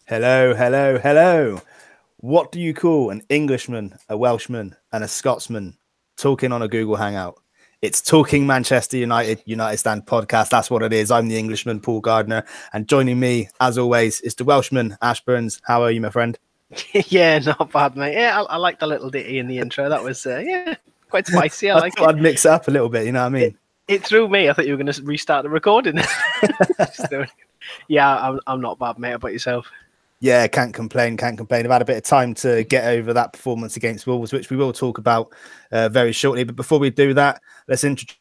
Hello, hello, hello. What do you call an Englishman, a Welshman, and a Scotsman talking on a Google Hangout? It's Talking Manchester United Stand podcast. That's what it is. I'm the Englishman, Paul Gardner, and joining me, as always, is the Welshman, Ash Burns. How are you, my friend? Yeah, not bad, mate. Yeah, I like the little ditty in the intro. That was, quite spicy. I like thought it. I'd mix it up a little bit, you know what I mean? It threw me. I thought you were going to restart the recording. Yeah, I'm not bad, mate. How about yourself? Yeah, can't complain. I've had a bit of time to get over that performance against Wolves, which we will talk about very shortly. But before we do that, let's introduce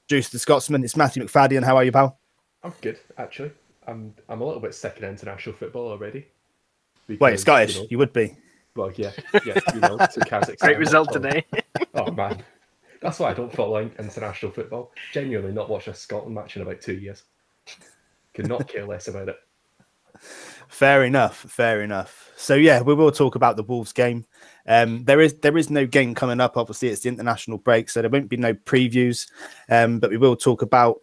the Scotsman. It's Matthew McFadden. How are you, pal? I'm good, actually. I'm a little bit sick of international football already. Because, wait, Scottish? You would be. Well, yeah, 2-0 to Kazakhstan. Great result today. Oh man, that's why I don't follow international football. Genuinely, not watched a Scotland match in about 2 years. Could not care less about it. Fair enough. So yeah, we will talk about the Wolves game. There is no game coming up. Obviously, it's the international break, so there won't be no previews. But we will talk about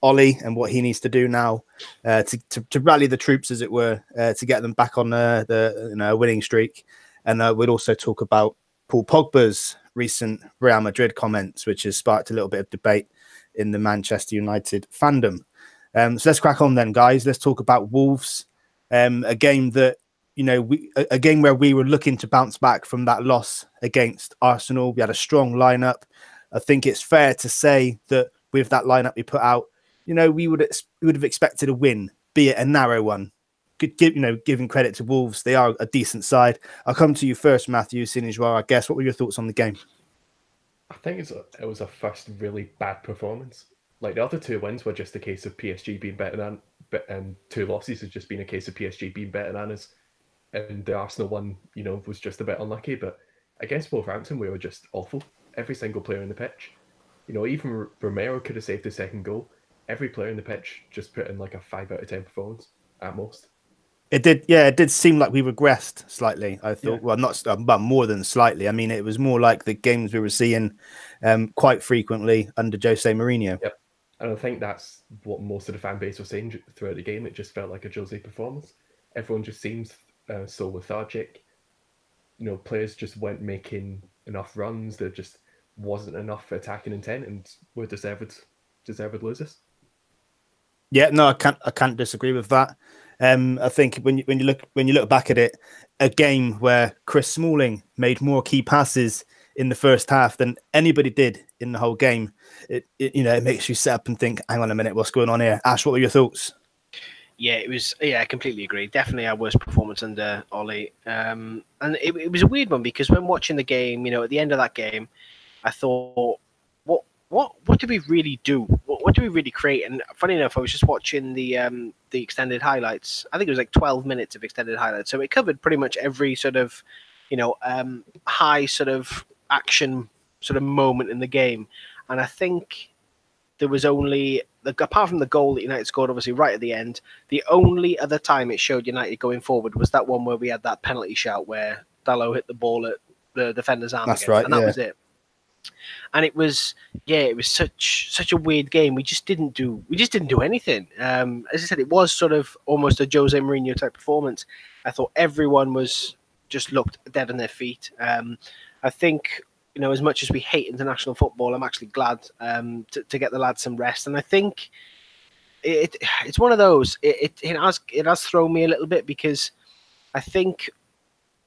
Ollie and what he needs to do now to rally the troops, as it were, to get them back on the winning streak. And we'll also talk about Paul Pogba's recent Real Madrid comments, which has sparked a little bit of debate in the Manchester United fandom. So let's crack on then, guys. Let's talk about Wolves. A game that, a game where we were looking to bounce back from that loss against Arsenal. We had a strong lineup. I think it's fair to say that with that lineup we put out, we would have expected a win, be it a narrow one. Giving credit to Wolves, they are a decent side. I'll come to you first, Matthew, seeing as you are our guest. What were your thoughts on the game? I think it was a first really bad performance. Like the other two wins were just a case of PSG being better than, and two losses has just been a case of PSG being better than us. And the Arsenal one, was just a bit unlucky. But against Wolverhampton, we were just awful. Every single player in the pitch. Even Romero could have saved the second goal. Every player in the pitch just put in like a 5 out of 10 performance at most. It did seem like we regressed slightly. I thought, well, not but more than slightly. I mean, it was more like the games we were seeing quite frequently under Jose Mourinho. Yep. And I think that's what most of the fan base was saying throughout the game. It just felt like a Jose performance. Everyone just seems so lethargic. Players just weren't making enough runs. There just wasn't enough attacking intent, and we're deserved losers. Yeah, no, I can't disagree with that. I think when you look back at it, a game where Chris Smalling made more key passes in the first half than anybody did in the whole game, it makes you sit up and think, hang on a minute, what's going on here? Ash, what were your thoughts? Yeah, it was. Yeah, I completely agree. Definitely our worst performance under Ollie. And it was a weird one because when watching the game, at the end of that game, I thought, what did we really do? What do we really create? And funny enough, I was just watching the extended highlights. I think it was like 12 minutes of extended highlights. So it covered pretty much every sort of, high sort of action sort of moment in the game. And I think there was only, apart from the goal that United scored, obviously right at the end, the only other time it showed United going forward was that one where we had that penalty shout where Dalot hit the ball at the defender's arm. That's again, right, and that was it. And it was such a weird game. We just didn't do anything. As I said, it was sort of almost a Jose Mourinho type performance. I thought everyone was just looked dead on their feet. I think, as much as we hate international football, I'm actually glad to get the lads some rest. And I think it's one of those. It has thrown me a little bit because I think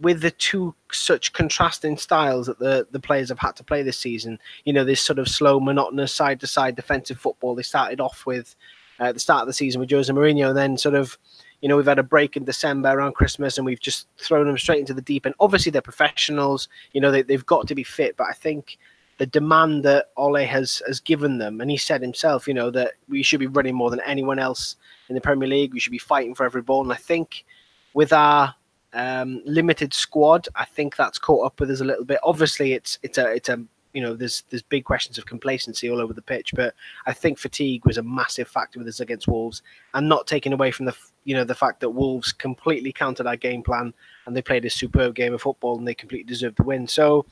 with the two such contrasting styles that the players have had to play this season, this sort of slow, monotonous, side-to-side defensive football they started off with at the start of the season with Jose Mourinho, and then sort of, we've had a break in December around Christmas, and we've just thrown them straight into the deep end. Obviously, they're professionals, they've got to be fit, but I think the demand that Ole has given them, and he said himself, that we should be running more than anyone else in the Premier League, we should be fighting for every ball, and I think with our limited squad, I think that's caught up with us a little bit. Obviously, it's a there's big questions of complacency all over the pitch, but I think fatigue was a massive factor with us against Wolves, and not taking away from the fact that Wolves completely countered our game plan and they played a superb game of football and they completely deserved the win. So,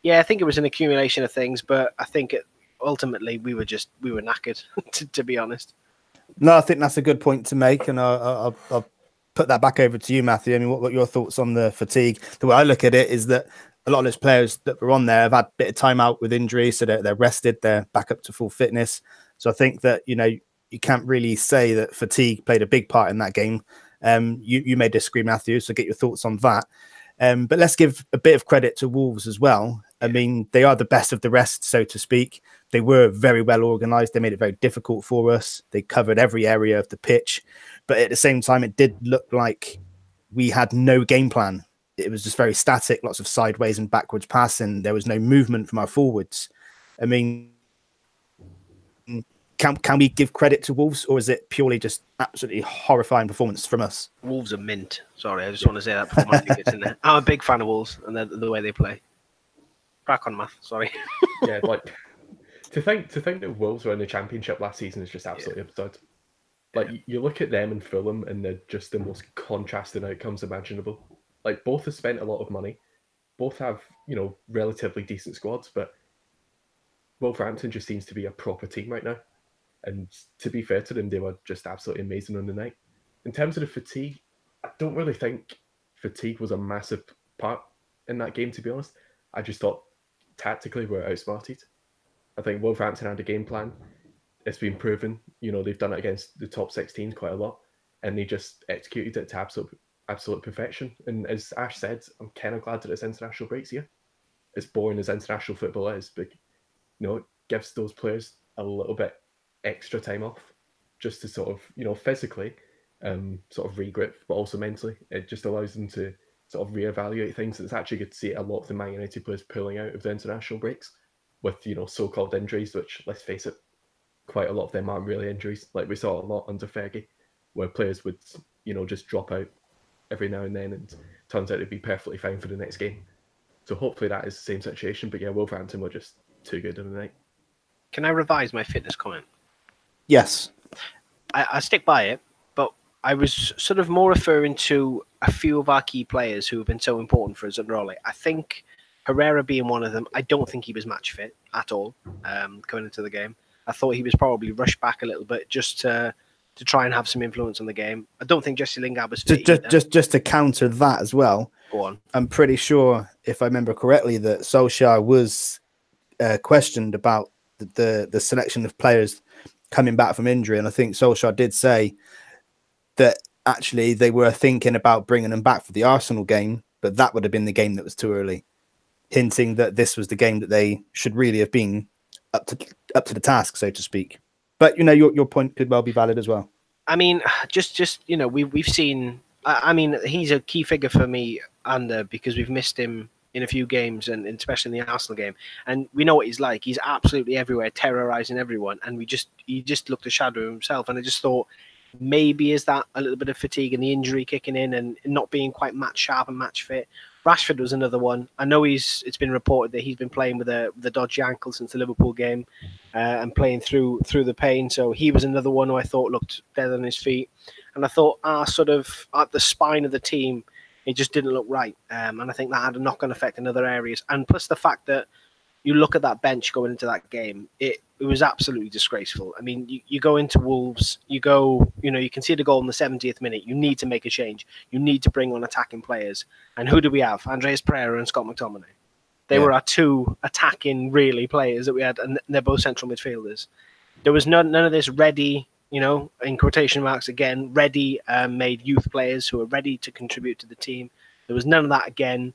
yeah, I think it was an accumulation of things, but I think ultimately we were knackered, to be honest. No, I think that's a good point to make, and I'll put that back over to you, Matthew. I mean, what your thoughts on the fatigue? The way I look at it is that a lot of those players that were on there have had a bit of time out with injury, so they're rested, they're back up to full fitness. So I think that, you can't really say that fatigue played a big part in that game. You may disagree, Matthew, so get your thoughts on that. But let's give a bit of credit to Wolves as well. I mean, they are the best of the rest, so to speak. They were very well organised. They made it very difficult for us. They covered every area of the pitch. But at the same time, it did look like we had no game plan. It was just very static, lots of sideways and backwards passing. There was no movement from our forwards. I mean, can we give credit to Wolves, or is it purely just absolutely horrifying performance from us? Wolves are mint. Sorry, I just want to say that before Matthew gets in there. I'm a big fan of Wolves and the way they play. Crack on, Matt. Sorry. Yeah, like to think that Wolves were in the Championship last season is just absolutely absurd. Like you look at them and Fulham, and they're just the most contrasting outcomes imaginable. Like both have spent a lot of money, both have relatively decent squads, but Wolverhampton just seems to be a proper team right now. And to be fair to them, they were just absolutely amazing on the night. In terms of the fatigue, I don't really think fatigue was a massive part in that game, to be honest. I just thought tactically we were outsmarted. I think Wolverhampton had a game plan. It's been proven. They've done it against the top 16 quite a lot, and they just executed it to absolute perfection. And as Ash said, I'm kind of glad that it's international breaks here. As boring as international football is, but it gives those players a little bit extra time off, just to sort of physically sort of regroup, but also mentally. It just allows them to sort of reevaluate things. It's actually good to see a lot of the Man United players pulling out of the international breaks with so-called injuries, which, let's face it, quite a lot of them aren't really injuries. Like we saw a lot under Fergie, where players would just drop out every now and then, and turns out to be perfectly fine for the next game. So hopefully that is the same situation. But yeah, Wolverhampton were just too good in the night. Can I revise my fitness comment? Yes. I stick by it, but I was sort of more referring to a few of our key players who have been so important for us under Ole. I think Herrera being one of them, I don't think he was match fit at all going into the game. I thought he was probably rushed back a little bit just to try and have some influence on the game. I don't think Jesse Lingard was fit just to counter that as well. Go on. I'm pretty sure, if I remember correctly, that Solskjaer was questioned about the selection of players coming back from injury, and I think Solskjaer did say that actually they were thinking about bringing them back for the Arsenal game, but that would have been the game that was too early, hinting that this was the game that they should really have been up to the task, so to speak. But your point could well be valid as well. I mean, just we've seen. I mean, he's a key figure for me, because we've missed him in a few games, and especially in the Arsenal game. And we know what he's like. He's absolutely everywhere, terrorizing everyone. And he just looked a shadow of himself. And I just thought, maybe is that a little bit of fatigue and the injury kicking in and not being quite match sharp and match fit. Rashford was another one. I know it's been reported that he's been playing with a dodgy ankle since the Liverpool game and playing through the pain. So he was another one who I thought looked dead on his feet. And I thought sort of at the spine of the team, it just didn't look right. And I think that had a knock-on effect in other areas. And plus the fact that you look at that bench going into that game, it was absolutely disgraceful. I mean, you go into Wolves, you can see the goal in the 70th minute. You need to make a change. You need to bring on attacking players. And who do we have? Andreas Pereira and Scott McTominay. They were our two attacking, really, players that we had, and they're both central midfielders. There was none of this ready, in quotation marks again, ready made youth players who are ready to contribute to the team. There was none of that again.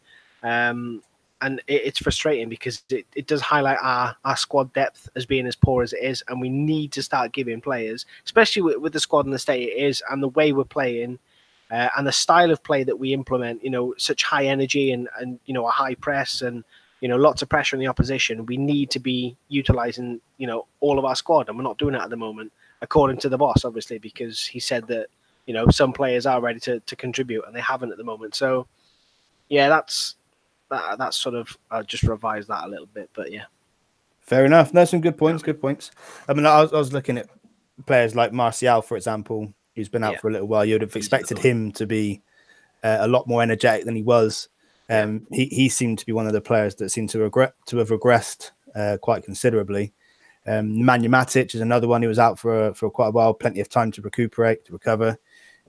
And it's frustrating because it does highlight our squad depth as being as poor as it is. And we need to start giving players, especially with the squad and the state it is and the way we're playing and the style of play that we implement, such high energy and a high press and, lots of pressure on the opposition. We need to be utilizing, all of our squad. And we're not doing that at the moment, according to the boss, obviously, because he said that, some players are ready to contribute and they haven't at the moment. So, yeah, that's sort of, I'll just revise that a little bit, but yeah. Fair enough. No, some good points. I mean, I was looking at players like Martial, for example, who's been out for a little while. You'd have expected him to be a lot more energetic than he was. He seemed to be one of the players that seemed to have regressed quite considerably. Nemanja Matic is another one who was out for quite a while, plenty of time to recuperate, to recover.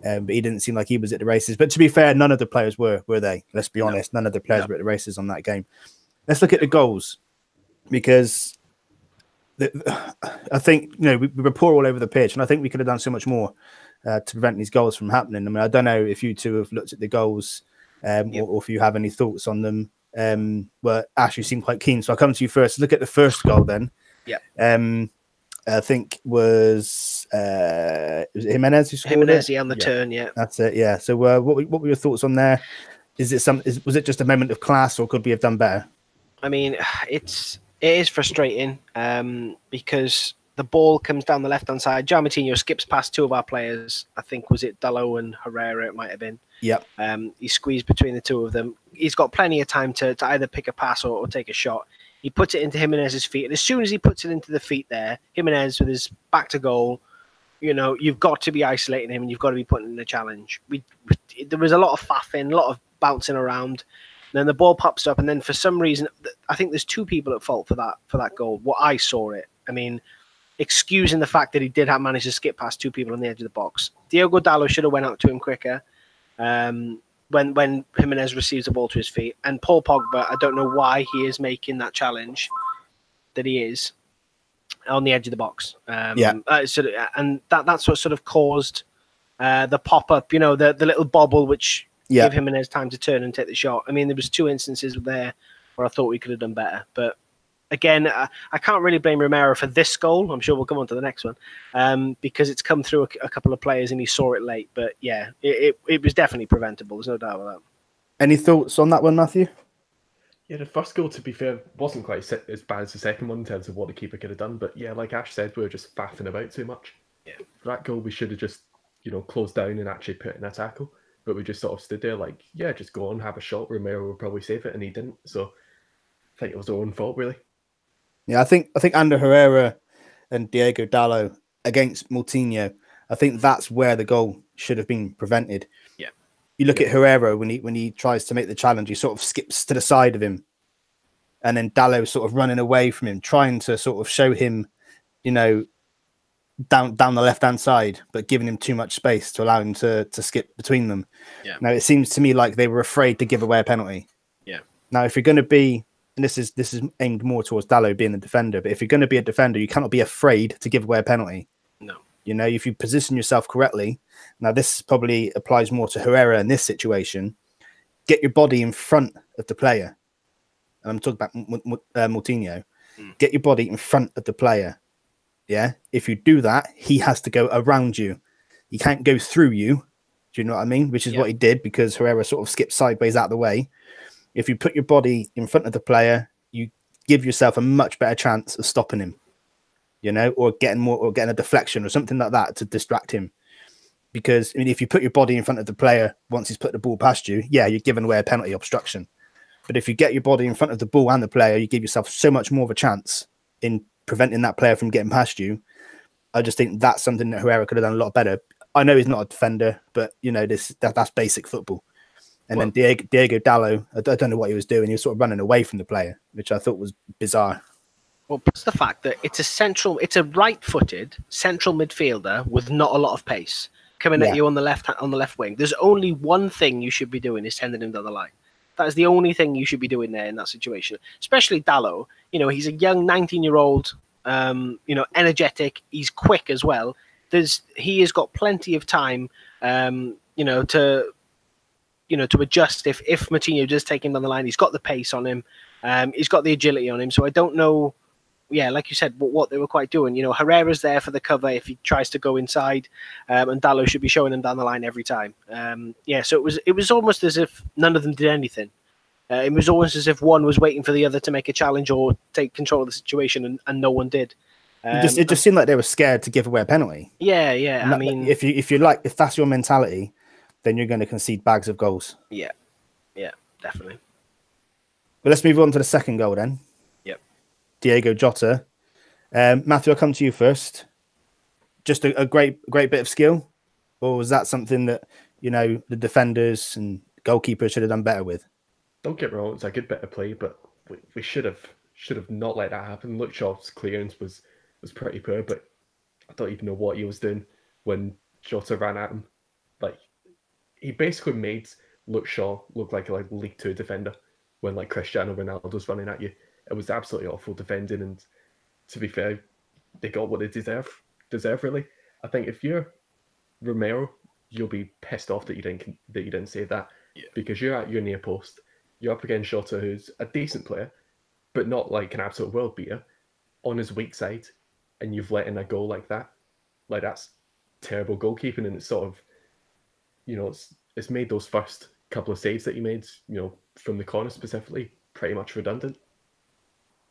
But he didn't seem like he was at the races. But to be fair, none of the players were they? Let's be honest. None of the players were at the races on that game. Let's look at the goals, because I think, we were poor all over the pitch, and I think we could have done so much more to prevent these goals from happening. I mean, I don't know if you two have looked at the goals or if you have any thoughts on them. Well, Ash, you seem quite keen, so I'll come to you first. Look at the first goal then. Yeah. I think was it Jimenez who scored Jimenez it? on the turn, yeah. That's it, yeah. So what were your thoughts on there? Was it just a moment of class, or could we have done better? I mean, it is frustrating because the ball comes down the left-hand side. João Moutinho skips past two of our players. I think, was it Dalot and Herrera? It might have been. Yep. He squeezed between the two of them. He's got plenty of time to either pick a pass or take a shot. He puts it into Jimenez's feet. And as soon as he puts it into the feet there, Jimenez with his back to goal, you've got to be isolating him and you've got to be putting in a challenge. There was a lot of faffing, a lot of bouncing around. And then the ball pops up, and then for some reason, I think there's two people at fault for that goal. What I saw it. I mean, excusing the fact that he did have managed to skip past two people on the edge of the box. Diogo Dalot should have went out to him quicker. When Jimenez receives the ball to his feet, and Paul Pogba, I don't know why he is making that challenge that he is on the edge of the box. And that's what sort of caused the pop up, the little bobble which gave Jimenez time to turn and take the shot. I mean, there was two instances there where I thought we could have done better, but again, I can't really blame Romero for this goal. I'm sure we'll come on to the next one because it's come through a couple of players and he saw it late. But yeah, it was definitely preventable. There's no doubt about that. Any thoughts on that one, Matthew? Yeah, the first goal, to be fair, wasn't quite as bad as the second one in terms of what the keeper could have done. But yeah, like Ash said, we were just faffing about too much. Yeah. For that goal, we should have just, closed down and actually put in a tackle. But we just sort of stood there like, yeah, just go on, have a shot. Romero will probably save it, and he didn't. So I think it was our own fault, really. Yeah, I think Ander Herrera and Diogo Dalot against Moutinho, I think that's where the goal should have been prevented. Yeah. You look at Herrera when he tries to make the challenge, he sort of skips to the side of him. And then Dalot sort of running away from him, trying to sort of show him, down the left-hand side, but giving him too much space to allow him to skip between them. Yeah. Now, it seems to me like they were afraid to give away a penalty. Yeah. Now, if you're going to be, and this is aimed more towards Dalot being the defender, but if you're going to be a defender, you cannot be afraid to give away a penalty. No. If you position yourself correctly, now this probably applies more to Herrera in this situation, get your body in front of the player. And I'm talking about Moutinho. Get your body in front of the player. Yeah. If you do that, he has to go around you. He can't go through you. Do you know what I mean? Which is what he did, because Herrera sort of skipped sideways out of the way. If you put your body in front of the player, you give yourself a much better chance of stopping him, or getting a deflection or something like that to distract him. Because if you put your body in front of the player once he's put the ball past you, yeah, you're giving away a penalty obstruction. But if you get your body in front of the ball and the player, you give yourself so much more of a chance in preventing that player from getting past you. I just think that's something that Herrera could have done a lot better. I know he's not a defender, but that's basic football. And then Diogo Dalot, I don't know what he was doing. He was sort of running away from the player, which I thought was bizarre. Well, plus the fact that it's a right-footed central midfielder with not a lot of pace coming at you on the left wing. There's only one thing you should be doing, is sending him down the line. That is the only thing you should be doing there in that situation. Especially Dalot. He's a young 19-year-old, energetic. He's quick as well. He has got plenty of time, to adjust if Moutinho does take him down the line. He's got the pace on him. He's got the agility on him. So I don't know, like you said, what they were quite doing. Herrera's there for the cover if he tries to go inside, and Dalot should be showing him down the line every time. So it was almost as if none of them did anything. It was almost as if one was waiting for the other to make a challenge or take control of the situation, and no one did. It just seemed like they were scared to give away a penalty. Yeah. I mean, if that's your mentality, then you're going to concede bags of goals. Yeah, definitely. But let's move on to the second goal then. Yep. Diogo Jota. Matthew, I'll come to you first. Just a great bit of skill, or was that something that the defenders and goalkeepers should have done better with? Don't get me wrong, it's a good bit of play, but we should have not let that happen. Luke Shaw's clearance was pretty poor, but I don't even know what he was doing when Jota ran at him. Like, he basically made Luke Shaw look like a League Two defender when Cristiano Ronaldo's running at you. It was absolutely awful defending, and to be fair, they got what they deserve really. I think if you're Romero, you'll be pissed off that you didn't save that, because you're at your near post, you're up against Jota, who's a decent player, but not an absolute world beater, on his weak side, and you've let in a goal like that. That's terrible goalkeeping, and it's sort of, it's made those first couple of saves that he made, from the corner specifically, pretty much redundant.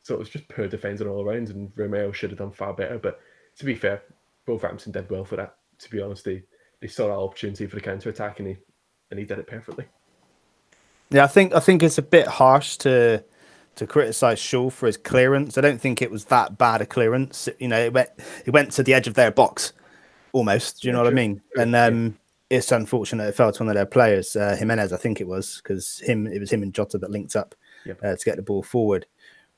So it was just poor defending all around, and Romero should have done far better. But to be fair, Wolverhampton did well for that. To be honest, they saw that opportunity for the counter attack, and he did it perfectly. Yeah, I think it's a bit harsh to criticise Shaw for his clearance. I don't think it was that bad a clearance. It went to the edge of their box almost. Do you know what I mean? And it's unfortunate it fell to one of their players, Jimenez, I think it was, because it was him and Jota that linked up to get the ball forward.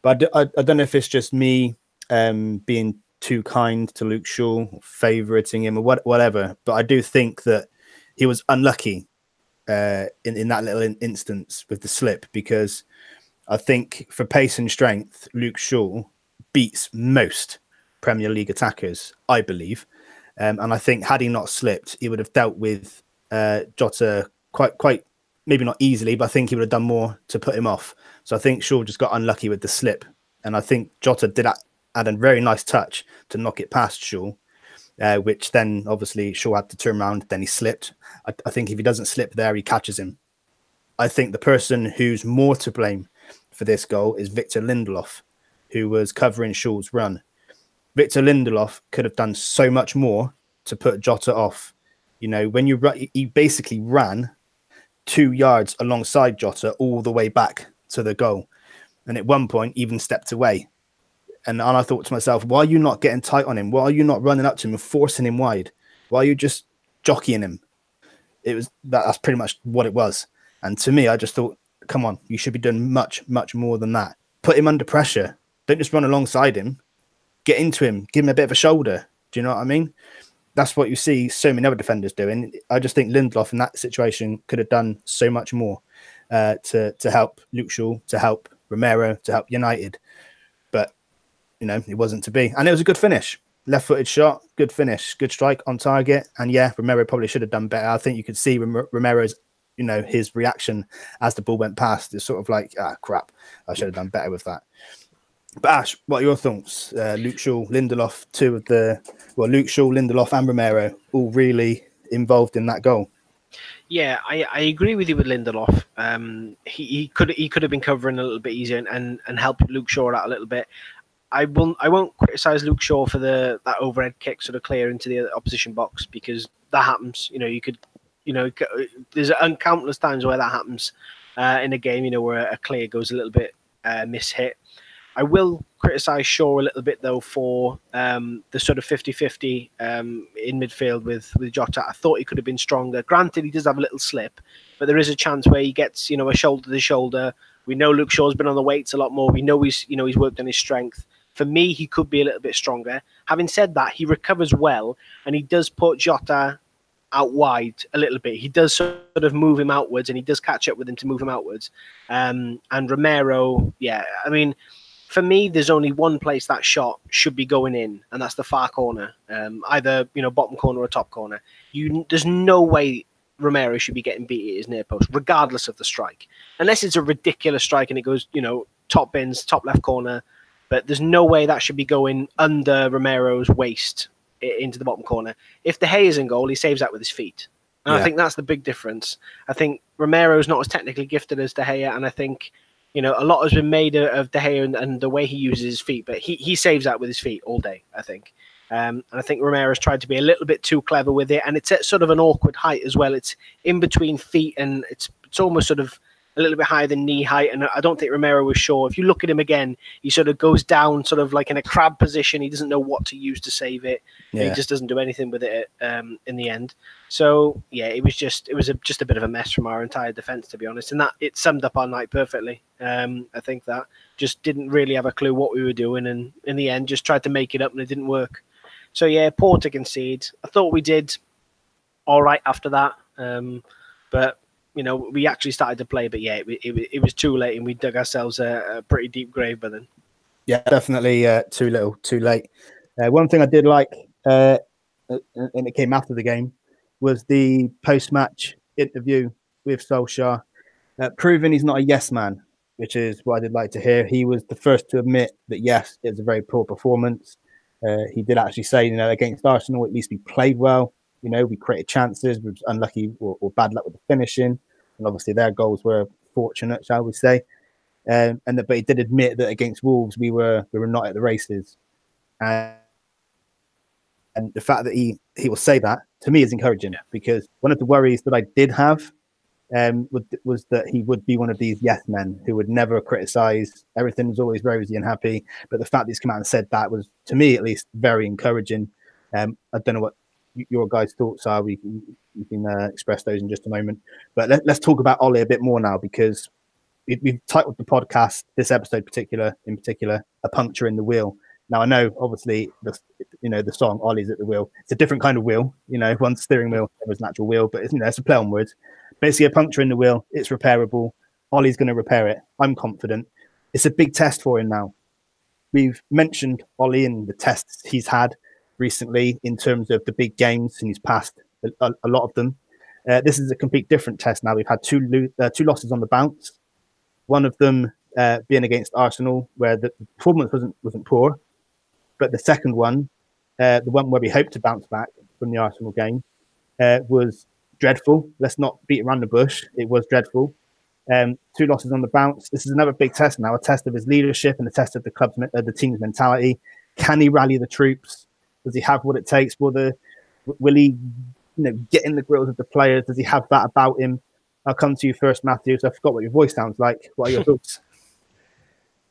But I don't know if it's just me being too kind to Luke Shaw, favoriting him or whatever. But I do think that he was unlucky in that little instance with the slip, because I think for pace and strength, Luke Shaw beats most Premier League attackers, I believe. And I think had he not slipped, he would have dealt with Jota quite maybe not easily, but I think he would have done more to put him off. So I think Shaw just got unlucky with the slip. And I think Jota did add a very nice touch to knock it past Shaw, which then obviously Shaw had to turn around, then he slipped. I think if he doesn't slip there, he catches him. I think the person who's more to blame for this goal is Victor Lindelof, who was covering Shaw's run. Victor Lindelof could have done so much more to put Jota off. When he basically ran 2 yards alongside Jota all the way back to the goal, and at one point even stepped away. And I thought to myself, why are you not getting tight on him? Why are you not running up to him and forcing him wide? Why are you just jockeying him? That's pretty much what it was. And to me, I just thought, come on, you should be doing much, much more than that. Put him under pressure. Don't just run alongside him. Get into him. Give him a bit of a shoulder. Do you know what I mean? That's what you see so many other defenders doing. I just think Lindelof in that situation could have done so much more to help Luke Shaw, to help Romero, to help United. But, it wasn't to be. And it was a good finish. Left-footed shot, good finish, good strike on target. And yeah, Romero probably should have done better. I think you could see Romero's, his reaction as the ball went past. It's sort of like, crap, I should have done better with that. But Ash, what are your thoughts? Luke Shaw, Lindelof, Luke Shaw, Lindelof and Romero all really involved in that goal. Yeah, I agree with you with Lindelof. He could have been covering a little bit easier and helped Luke Shaw out a little bit. I won't criticise Luke Shaw for that overhead kick sort of clear into the opposition box, because that happens. There's countless times where that happens in a game. Where a clear goes a little bit mishit. I will criticise Shaw a little bit, though, for the sort of 50-50 in midfield with Jota. I thought he could have been stronger. Granted, he does have a little slip, but there is a chance where he gets, a shoulder to shoulder. We know Luke Shaw's been on the weights a lot more. We know he's worked on his strength. For me, he could be a little bit stronger. Having said that, he recovers well, and he does put Jota out wide a little bit. He does sort of move him outwards, and he does catch up with him to move him outwards. And Romero, for me, there's only one place that shot should be going in, and that's the far corner, either bottom corner or top corner. There's no way Romero should be getting beat at his near post, regardless of the strike, unless it's a ridiculous strike and it goes, top bins, top left corner. But there's no way that should be going under Romero's waist into the bottom corner. If De Gea is in goal, he saves that with his feet. And I think that's the big difference. I think Romero's not as technically gifted as De Gea, and I think a lot has been made of De Gea and the way he uses his feet, but he saves that with his feet all day, I think. And I think Romero's tried to be a little bit too clever with it, and it's at sort of an awkward height as well. It's in between feet, and it's almost sort of a little bit higher than knee height, and I don't think Romero was sure. If you look at him again, he sort of goes down sort of like in a crab position. He doesn't know what to use to save it. Yeah. He just doesn't do anything with it in the end. So yeah, it was just a bit of a mess from our entire defence, to be honest, and that it summed up our night perfectly. I think that just didn't really have a clue what we were doing, and in the end just tried to make it up and it didn't work. So yeah, poor to concede. I thought we did all right after that. But we actually started to play, but yeah, it was too late, and we dug ourselves a pretty deep grave by then. Yeah, definitely too little, too late. One thing I did like, and it came after the game, was the post-match interview with Solskjaer, proving he's not a yes man, which is what I did like to hear. He was the first to admit that, yes, it was a very poor performance. He did actually say, against Arsenal, at least we played well. We created chances. We were unlucky or bad luck with the finishing. And obviously their goals were fortunate, shall we say. But he did admit that against Wolves, we were not at the races. And the fact that he will say that, to me, is encouraging, because one of the worries that I did have was that he would be one of these yes men who would never criticize. Everything was always rosy and happy. But the fact that he's come out and said that was, to me at least, very encouraging. I don't know what your guys' thoughts are. We can express those in just a moment. But let's talk about Ollie a bit more now, because we've titled the podcast, this episode in particular, "A Puncture in the Wheel." Now, I know, obviously, the song "Ollie's at the Wheel." It's a different kind of wheel. One's steering wheel, other's an actual wheel. But it's a play on words. Basically, a puncture in the wheel. It's repairable. Ollie's going to repair it. I'm confident. It's a big test for him now. We've mentioned Ollie and the tests he's had recently in terms of the big games, and he's passed a lot of them. This is a complete different test now. We've had two losses on the bounce. One of them being against Arsenal, where the performance wasn't poor, but the second one, the one where we hoped to bounce back from the Arsenal game, was dreadful. Let's not beat around the bush. It was dreadful. 2 losses on the bounce. This is another big test now, a test of his leadership and a test of the team's mentality. Can he rally the troops? Does he have what it takes? Will he get in the grills of the players? Does he have that about him? I'll come to you first, Matthew. So I forgot what your voice sounds like. What are your thoughts?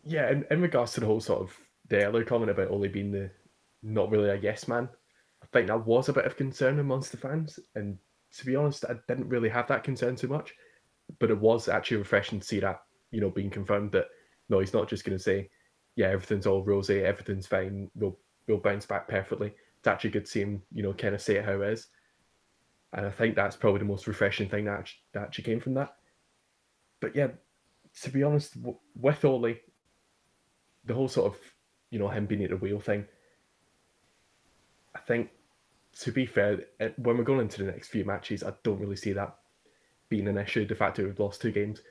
Yeah, in regards to the whole sort of the earlier comment about Ole being not really a yes man, I think that was a bit of concern amongst the fans. And to be honest, I didn't really have that concern too much. But it was actually refreshing to see that, being confirmed that, no, he's not just going to say, yeah, everything's all rosy, everything's fine, we'll bounce back perfectly. It's actually good to see him, kind of say it how it is. And I think that's probably the most refreshing thing that actually came from that. But yeah, to be honest, with Ole, the whole sort of, him being at the wheel thing, I think, to be fair, when we're going into the next few matches, I don't really see that being an issue. The fact that we've lost 2 games,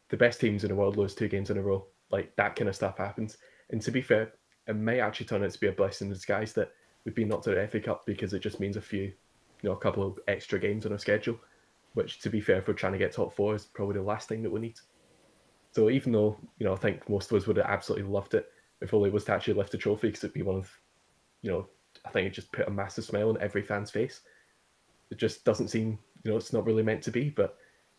the best teams in the world lose 2 games in a row, like that kind of stuff happens. And to be fair, it may actually turn out to be a blessing in disguise that we've been knocked out of the FA Cup, because it just means a couple of extra games on our schedule, which, to be fair, if we're trying to get top 4, is probably the last thing that we need. So even though, I think most of us would have absolutely loved it if Ole was to actually lift the trophy, because it'd be one of, I think it just put a massive smile on every fan's face. It just doesn't seem, it's not really meant to be, but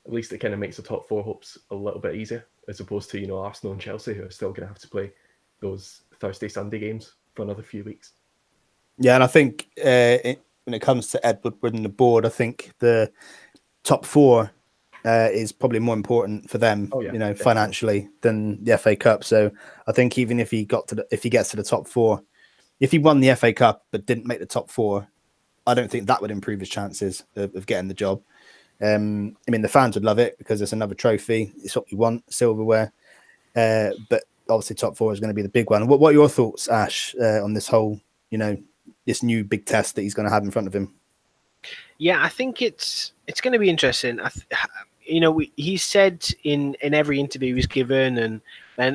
at least it kind of makes the top 4 hopes a little bit easier, as opposed to, Arsenal and Chelsea, who are still going to have to play those Thursday, Sunday games for another few weeks. Yeah, and I think when it comes to Ed Woodward and the board, I think the top 4 is probably more important for them, financially than the FA Cup. So I think even if he gets to the top 4, if he won the FA Cup but didn't make the top 4, I don't think that would improve his chances of getting the job. The fans would love it because it's another trophy. It's what we want, silverware. But obviously top 4 is going to be the big one. What are your thoughts, Ash, on this whole, this new big test that he's going to have in front of him? Yeah, I think it's going to be interesting. He said in every interview he's given, and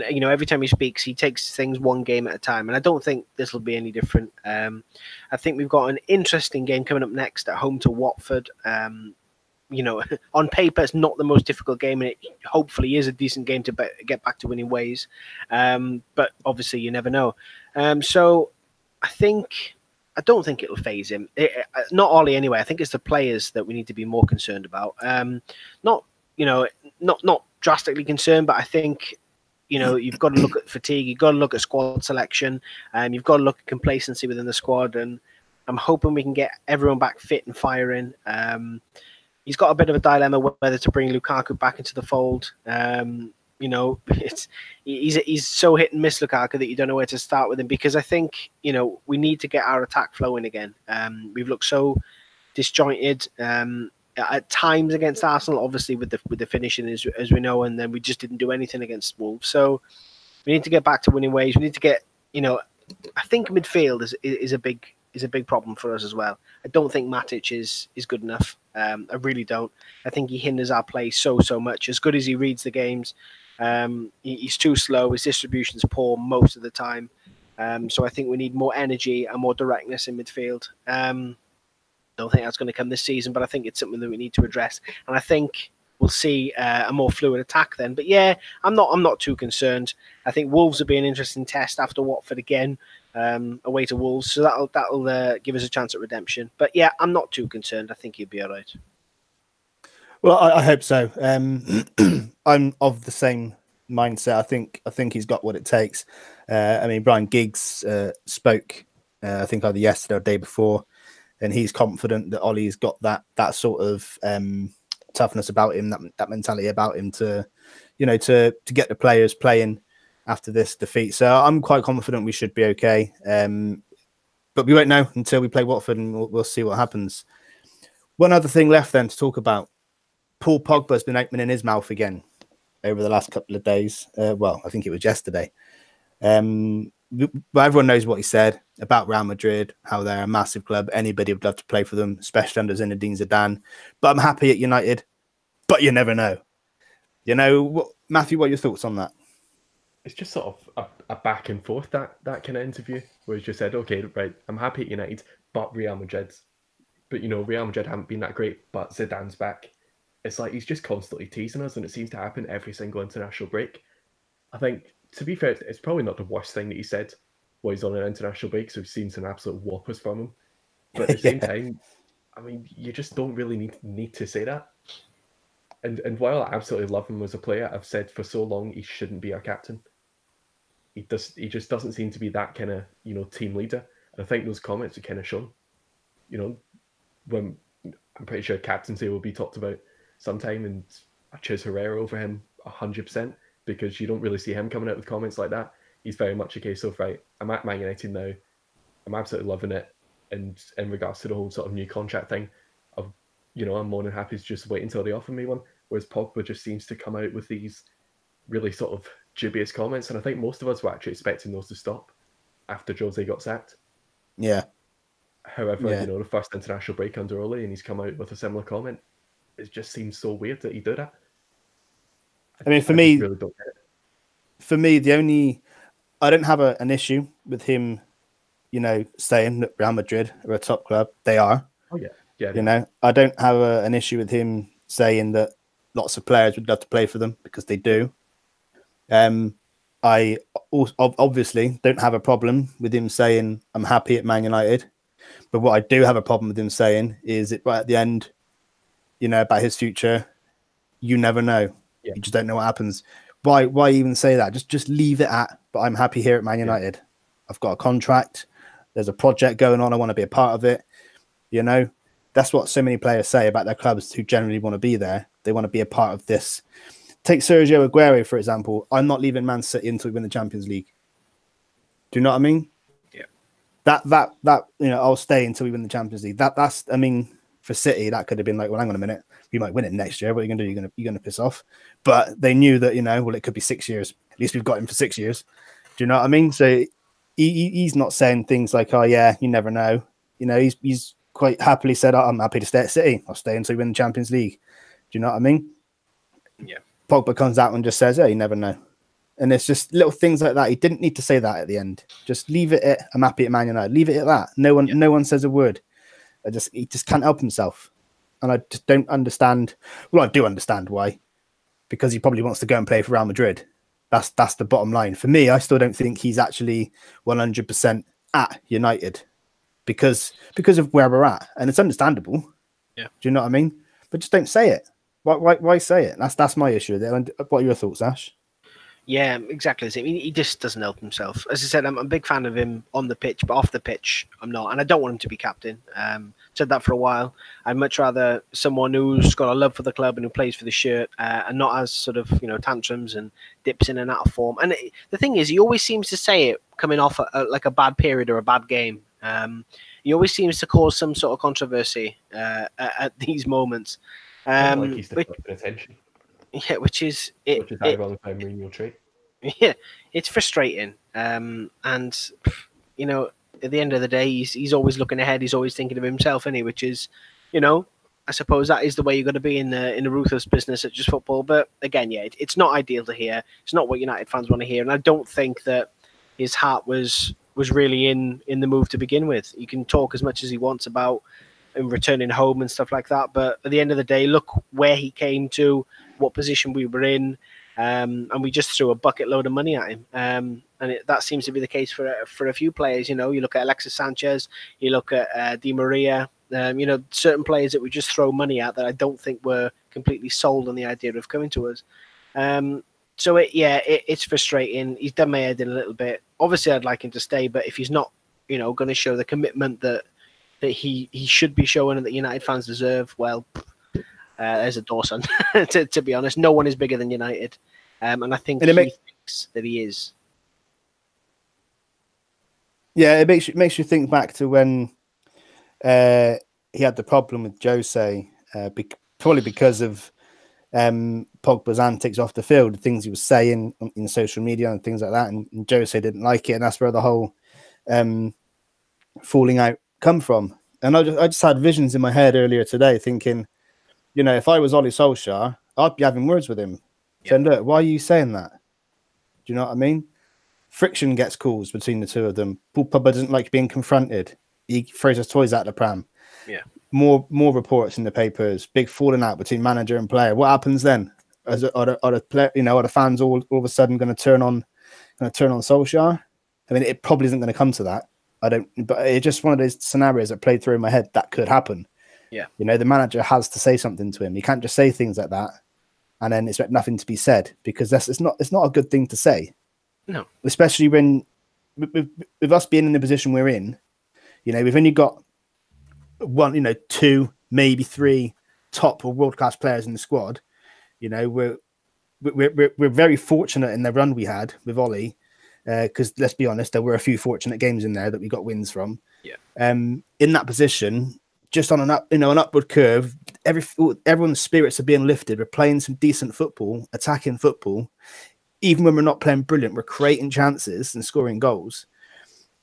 every time he speaks, he takes things one game at a time. And I don't think this will be any different. I think we've got an interesting game coming up next at home to Watford. On paper, it's not the most difficult game, and it hopefully is a decent game to get back to winning ways. But obviously, you never know. So I don't think it'll phase him. Not Ollie anyway. I think it's the players that we need to be more concerned about. Not drastically concerned, but I think you've got to look at fatigue. You've got to look at squad selection. You've got to look at complacency within the squad, and I'm hoping we can get everyone back fit and firing. He's got a bit of a dilemma whether to bring Lukaku back into the fold. He's so hit and miss, Lukaku, that you don't know where to start with him, because I think we need to get our attack flowing again. We've looked so disjointed. at times against Arsenal, obviously with the finishing as we know, and then we just didn't do anything against Wolves. So we need to get back to winning ways. We need to get, I think midfield is a big problem for us as well. I don't think Matic is good enough. I really don't. I think he hinders our play so much. As good as he reads the games, he's too slow. His distribution's poor most of the time. So I think we need more energy and more directness in midfield. Don't think that's going to come this season, but I think it's something that we need to address. And I think we'll see a more fluid attack then. But yeah, I'm not too concerned. I think Wolves will be an interesting test after Watford again, away to Wolves. So that'll give us a chance at redemption. But yeah, I'm not too concerned. I think he'll be all right. Well, I hope so. I'm of the same mindset. I think he's got what it takes. I mean, Brian Giggs spoke, I think either yesterday or the day before, and he's confident that Ollie's got that sort of toughness about him, that mentality about him to get the players playing after this defeat. So I'm quite confident we should be okay. But we won't know until we play Watford, and we'll see what happens. One other thing left then to talk about. Paul Pogba's been opening his mouth again over the last couple of days. Well, I think it was yesterday. But everyone knows what he said about Real Madrid, how they're a massive club. Anybody would love to play for them, especially under Zinedine Zidane. But I'm happy at United. But you never know. Matthew, what are your thoughts on that? It's just sort of a back and forth, that kind of interview, where he just said, okay, right, I'm happy at United, but Real Madrid's. But, Real Madrid haven't been that great, but Zidane's back. It's like he's just constantly teasing us, and it seems to happen every single international break. I think, to be fair, it's probably not the worst thing that he said while he's on an international break, so we've seen some absolute whoppers from him. But at the same time, I mean, you just don't really need to say that. And while I absolutely love him as a player, I've said for so long he shouldn't be our captain. He just doesn't seem to be that kind of, team leader. And I think those comments are kind of shown. When I'm pretty sure captaincy will be talked about sometime, and I choose Herrera over him 100%, because you don't really see him coming out with comments like that. He's very much a case of, right, I'm at Man United now, I'm absolutely loving it, and in regards to the whole sort of new contract thing, I'm more than happy to just wait until they offer me one, whereas Pogba just seems to come out with these really sort of dubious comments, and I think most of us were actually expecting those to stop after Jose got sacked. Yeah. However, the first international break under Ole, and he's come out with a similar comment. It just seems so weird that he did it. I mean, for me, really don't get it. I don't have an issue with him, saying that Real Madrid are a top club. They are. Oh yeah. I don't have an issue with him saying that lots of players would love to play for them, because they do. I obviously don't have a problem with him saying I'm happy at Man United, but what I do have a problem with him saying is it right at the end, about his future. You never know. Yeah. You just don't know what happens. Why even say that? Just leave it at, but I'm happy here at Man United. Yeah. I've got a contract. There's a project going on. I want to be a part of it. That's what so many players say about their clubs who generally want to be there. They want to be a part of this. Take Sergio Aguero, for example. I'm not leaving Man City until we win the Champions League. Do you know what I mean? Yeah. That I'll stay until we win the Champions League. That's for City, that could have been like, well, hang on a minute, we might win it next year. What are you going to do? You're going to piss off. But they knew that, it could be 6 years. At least we've got him for 6 years. Do you know what I mean? So he's not saying things like, oh yeah, you never know. He's quite happily said, oh, I'm happy to stay at City. I'll stay until we win the Champions League. Do you know what I mean? Yeah. Pogba comes out and just says, yeah, you never know. And it's just little things like that. He didn't need to say that at the end. Just leave it at, I'm happy at Man United. Leave it at that. No one says a word. He just can't help himself. And I just don't understand. Well, I do understand why. Because he probably wants to go and play for Real Madrid. That's the bottom line. For me, I still don't think he's actually 100% at United. Because of where we're at. And it's understandable. Yeah. Do you know what I mean? But just don't say it. Why say it? That's my issue. What are your thoughts, Ash? Yeah, exactly the same. He just doesn't help himself. As I said, I'm a big fan of him on the pitch, but off the pitch, I'm not. And I don't want him to be captain. Said that for a while. I'd much rather someone who's got a love for the club and who plays for the shirt and not as sort of, tantrums and dips in and out of form. And the thing is, he always seems to say it coming off like a bad period or a bad game. he always seems to cause some sort of controversy at these moments. Like he's deflecting attention. Yeah, which is ironically a Mourinho trait. Yeah, it's frustrating. And you know, at the end of the day, he's always looking ahead. He's always thinking of himself, anyway, which is, you know, I suppose that is the way you're going to be in the ruthless business of just football. But again, yeah, it's not ideal to hear. It's not what United fans want to hear, and I don't think that his heart was really in the move to begin with. He can talk as much as he wants about him returning home and stuff like that, but at the end of the day, look where he came to, what position we were in, and we just threw a bucket load of money at him. And that seems to be the case for a few players. You know, you look at Alexis Sanchez, you look at Di Maria. You know, certain players that we just throw money at that I don't think were completely sold on the idea of coming to us. So it's frustrating. He's done my head in a little bit. Obviously, I'd like him to stay, but if he's not, you know, going to show the commitment that he should be showing and that United fans deserve, well, there's a door, son. to be honest, no one is bigger than United, and I think he thinks that he is. Yeah, it makes you think back to when he had the problem with Jose, probably because of Pogba's antics off the field, the things he was saying in social media and things like that, and Jose didn't like it, and that's where the whole falling out come from. And I just had visions in my head earlier today, thinking, you know, if I was Ollie Solskjaer, I'd be having words with him, saying, "Look, why are you saying that? Do you know what I mean?" Friction gets caused between the two of them. Paul Pogba doesn't like being confronted. He throws his toys out the pram. Yeah. More reports in the papers. Big falling out between manager and player. What happens then? Are the fans all of a sudden going to turn on Solskjaer? I mean, it probably isn't going to come to that. But it's just one of those scenarios that played through in my head that could happen. Yeah. You know, the manager has to say something to him. He can't just say things like that and then expect nothing to be said, because it's not a good thing to say. No. Especially when with us being in the position we're in, you know, we've only got one, you know, two, maybe three top or world class players in the squad. You know, we're very fortunate in the run we had with Ollie, because let's be honest, there were a few fortunate games in there that we got wins from. Yeah. In that position, just on an upward curve, everyone's spirits are being lifted. We're playing some decent football, attacking football. Even when we're not playing brilliant, we're creating chances and scoring goals.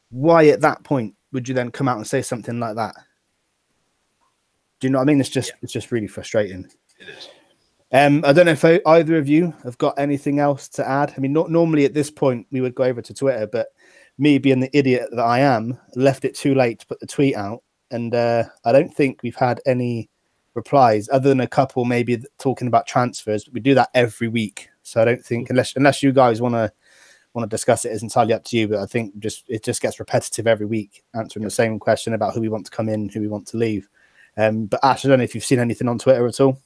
Why at that point would you then come out and say something like that? Do you know what I mean? It's just really frustrating. It is. I don't know if either of you have got anything else to add. I mean, normally at this point we would go over to Twitter, but me being the idiot that I am, left it too late to put the tweet out, and I don't think we've had any replies other than a couple maybe talking about transfers. But we do that every week, so I don't think unless you guys want to discuss it, it's entirely up to you. But I think it just gets repetitive every week, answering the same question about who we want to come in, who we want to leave. But Ash, I don't know if you've seen anything on Twitter at all.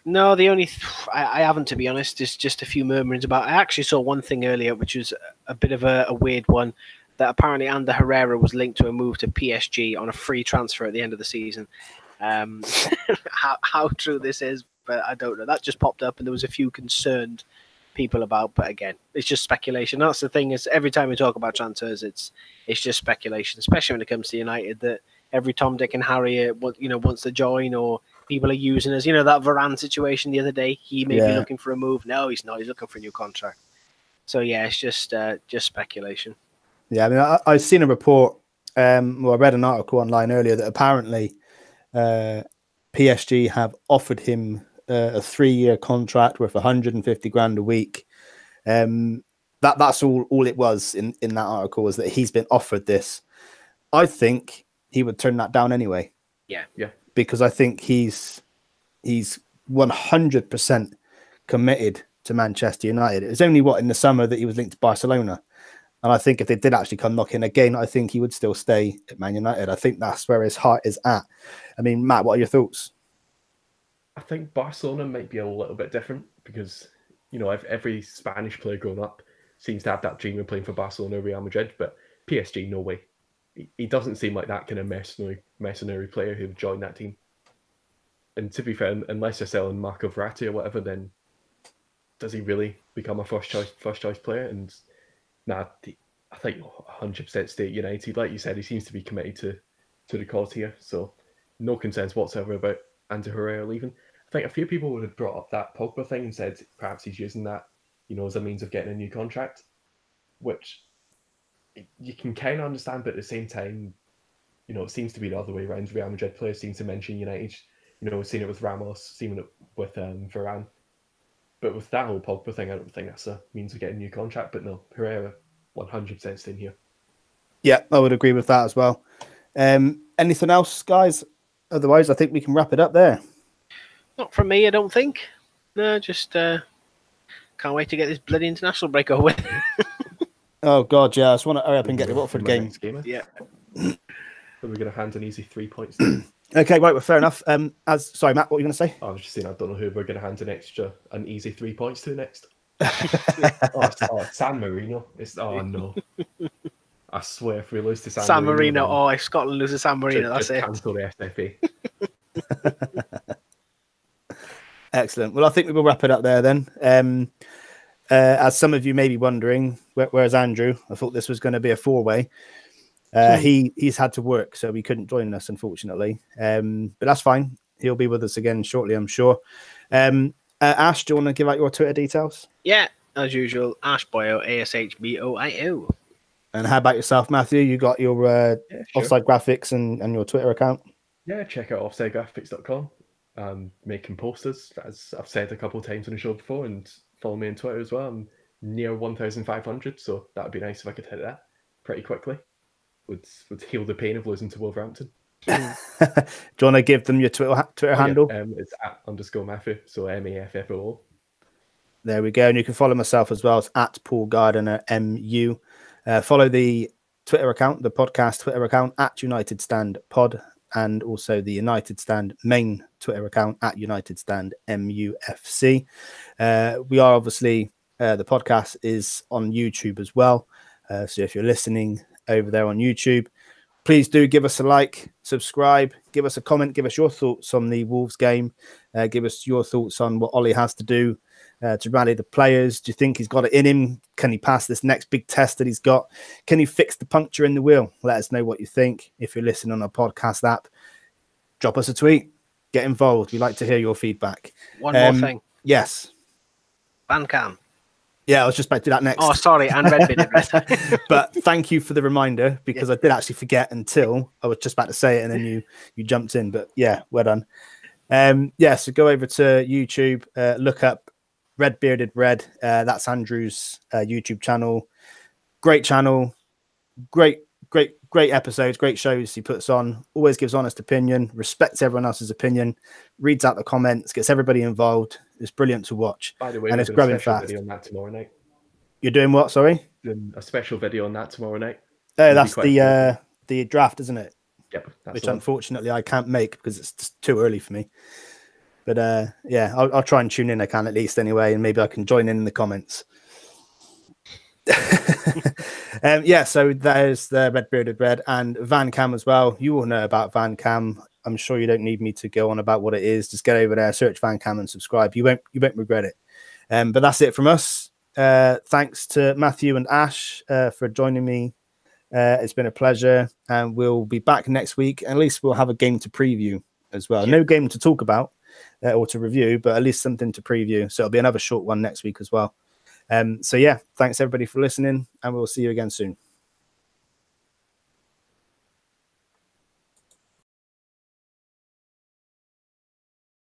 No, the only I haven't, to be honest. Is just a few murmurings about. I actually saw one thing earlier, which was a bit of a weird one, that apparently Ander Herrera was linked to a move to PSG on a free transfer at the end of the season. How true this is, but I don't know. That just popped up, and there was a few concerned people about. But again, it's just speculation. That's the thing, is every time we talk about transfers, it's just speculation, especially when it comes to United. That every Tom, Dick, and Harry, wants to join, or people are using us. You know, that Varane situation the other day. He may be looking for a move. No, he's not. He's looking for a new contract. So yeah, it's just speculation. Yeah, I mean, I've seen a report. I read an article online earlier that apparently PSG have offered him a 3-year contract worth 150 grand a week. That's all it was in that article, was that he's been offered this. I think he would turn that down anyway. Yeah. Because I think he's 100% committed to Manchester United. It was only in the summer that he was linked to Barcelona. And I think if they did actually come knocking again, I think he would still stay at Man United. I think that's where his heart is at. I mean, Matt, what are your thoughts? I think Barcelona might be a little bit different because, you know, every Spanish player growing up seems to have that dream of playing for Barcelona or Real Madrid, but PSG, no way. He doesn't seem like that kind of mercenary player who would join that team. And to be fair, unless you're selling Marco Verratti or whatever, then does he really become a first choice player? And I think 100% stay at United. Like you said, he seems to be committed to the cause here. So no concerns whatsoever about Ander Herrera leaving. I think a few people would have brought up that Pogba thing and said perhaps he's using that, as a means of getting a new contract, which you can kind of understand, but at the same time, it seems to be the other way around. Real Madrid players seem to mention United. We've seen it with Ramos, seen it with Varane. But with that whole Pogba thing, I don't think that's a means of getting a new contract. But no, Herrera 100% staying here. Yeah, I would agree with that as well. Anything else, guys? Otherwise, I think we can wrap it up there. Not from me, I don't think. No, just can't wait to get this bloody international break over with. Oh, God, yeah. I just want to hurry up and get the Watford game. Yeah. We're going to hand an easy 3 points. Okay, right, well, fair enough. Sorry, Matt, what were you going to say? I was just saying, I don't know who we're going to hand an easy 3 points to next. San Marino. No. I swear, if we lose to San Marino. If Scotland loses San Marino, that's it. Cancel the SFA. Excellent. Well, I think we will wrap it up there then. As some of you may be wondering, where's Andrew? I thought this was going to be a 4-way. He's had to work, so he couldn't join us, unfortunately. But that's fine. He'll be with us again shortly, I'm sure. Ash, do you want to give out your Twitter details? Yeah, as usual, Ash Boyo, ASHBOIO. And how about yourself, Matthew? You got your Offside Graphics and your Twitter account? Yeah, check out offsidegraphics.com. Making posters, as I've said a couple of times on the show before, and follow me on Twitter as well. I'm near 1,500, so that would be nice if I could hit that pretty quickly. Would heal the pain of losing to Wolverhampton. Do you want to give them your Twitter handle? Yeah. It's @_Matthew, so MAFFO. There we go. And you can follow myself as well. It's @PaulGardiner MU. Follow the Twitter account, the podcast Twitter account @United Stand Pod, and also the United Stand main Twitter account @United Stand MUFC. We are obviously, the podcast is on YouTube as well. So if you're listening over there on YouTube, please do give us a like, subscribe, give us a comment, give us your thoughts on the Wolves game. Give us your thoughts on what Ollie has to do to rally the players. Do you think he's got it in him? Can he pass this next big test that he's got? Can he fix the puncture in the wheel? Let us know what you think. If you're listening on a podcast app, drop us a tweet. Get involved. We like to hear your feedback. One more thing. Yes. Bandcamp. Yeah, I was just about to do that next. Oh, sorry, and Redbeard. But thank you for the reminder, because I did actually forget until I was just about to say it, and then you jumped in. But yeah, well done. So go over to YouTube, look up Red Bearded Red. That's Andrew's YouTube channel. Great channel, great episodes, great shows he puts on. Always gives honest opinion, respects everyone else's opinion, reads out the comments, gets everybody involved. It's brilliant to watch. By the way, and it's growing fast. Video on that tomorrow night. You're doing what? Sorry, a special video on that tomorrow night. That's the draft, isn't it? Yep. Which unfortunately I can't make because it's just too early for me. But I'll try and tune in. I can at least anyway, and maybe I can join in the comments. So there's the Red Bearded Red and Van Cam as well. You all know about Van Cam. I'm sure you don't need me to go on about what it is. Just get over there, search Van Cam and subscribe. You won't regret it. But that's it from us. Thanks to Matthew and Ash for joining me. It's been a pleasure, and we'll be back next week. At least we'll have a game to preview as well. No game to talk about or to review, but at least something to preview. So it'll be another short one next week as well. Thanks everybody for listening, and we'll see you again soon.